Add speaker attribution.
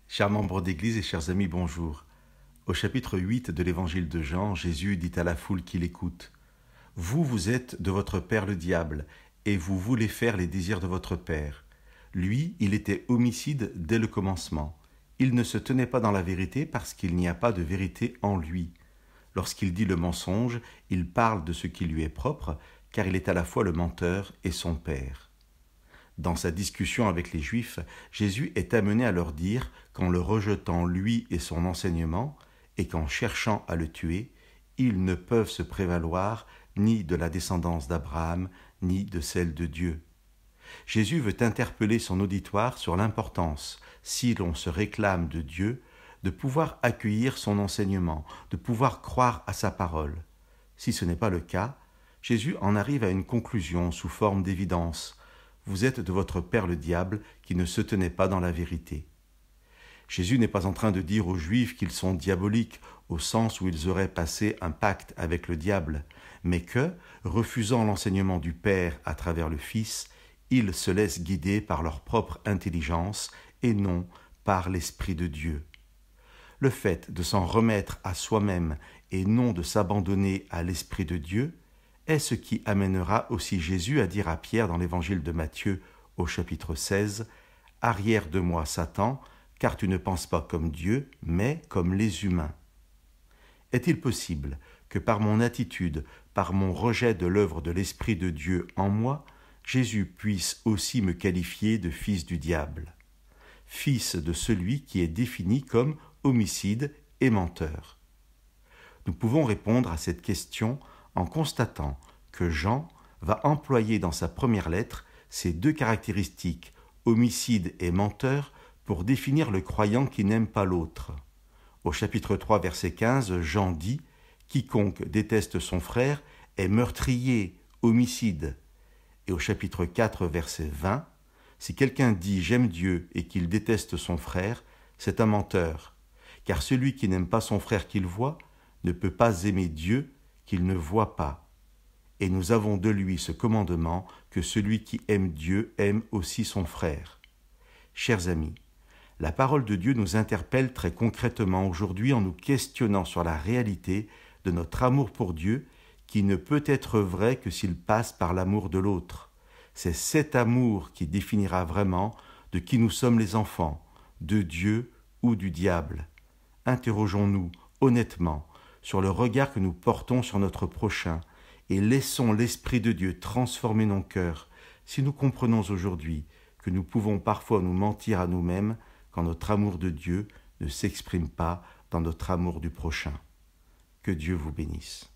Speaker 1: Chers membres d'Église et chers amis, bonjour. Au chapitre 8 de l'Évangile de Jean, Jésus dit à la foule qui l'écoute : « Vous êtes de votre père le diable, et vous voulez faire les désirs de votre père. Lui, il était homicide dès le commencement. Il ne se tenait pas dans la vérité parce qu'il n'y a pas de vérité en lui. Lorsqu'il dit le mensonge, il parle de ce qui lui est propre, car il est à la fois le menteur et son père. » Dans sa discussion avec les Juifs, Jésus est amené à leur dire qu'en le rejetant lui et son enseignement, et qu'en cherchant à le tuer, ils ne peuvent se prévaloir ni de la descendance d'Abraham, ni de celle de Dieu. Jésus veut interpeller son auditoire sur l'importance, si l'on se réclame de Dieu, de pouvoir accueillir son enseignement, de pouvoir croire à sa parole. Si ce n'est pas le cas, Jésus en arrive à une conclusion sous forme d'évidence. Vous êtes de votre père le diable qui ne se tenait pas dans la vérité. Jésus n'est pas en train de dire aux Juifs qu'ils sont diaboliques au sens où ils auraient passé un pacte avec le diable, mais que, refusant l'enseignement du Père à travers le Fils, ils se laissent guider par leur propre intelligence et non par l'Esprit de Dieu. Le fait de s'en remettre à soi-même et non de s'abandonner à l'Esprit de Dieu est ce qui amènera aussi Jésus à dire à Pierre dans l'évangile de Matthieu au chapitre 16 : « Arrière de moi, Satan, car tu ne penses pas comme Dieu, mais comme les humains. » Est-il possible que par mon attitude, par mon rejet de l'œuvre de l'Esprit de Dieu en moi, Jésus puisse aussi me qualifier de fils du diable, fils de celui qui est défini comme homicide et menteur? Nous pouvons répondre à cette question en constatant que Jean va employer dans sa première lettre ces deux caractéristiques, homicide et menteur, pour définir le croyant qui n'aime pas l'autre. Au chapitre 3, verset 15, Jean dit « Quiconque déteste son frère est meurtrier, homicide ». Et au chapitre 4, verset 20, « Si quelqu'un dit « J'aime Dieu » et qu'il déteste son frère, c'est un menteur. Car celui qui n'aime pas son frère qu'il voit ne peut pas aimer Dieu qu'il ne voit pas. Et nous avons de lui ce commandement que celui qui aime Dieu aime aussi son frère. » Chers amis, la parole de Dieu nous interpelle très concrètement aujourd'hui en nous questionnant sur la réalité de notre amour pour Dieu qui ne peut être vrai que s'il passe par l'amour de l'autre. C'est cet amour qui définira vraiment de qui nous sommes les enfants, de Dieu ou du diable. Interrogeons-nous honnêtement sur le regard que nous portons sur notre prochain et laissons l'Esprit de Dieu transformer nos cœurs si nous comprenons aujourd'hui que nous pouvons parfois nous mentir à nous-mêmes quand notre amour de Dieu ne s'exprime pas dans notre amour du prochain. Que Dieu vous bénisse.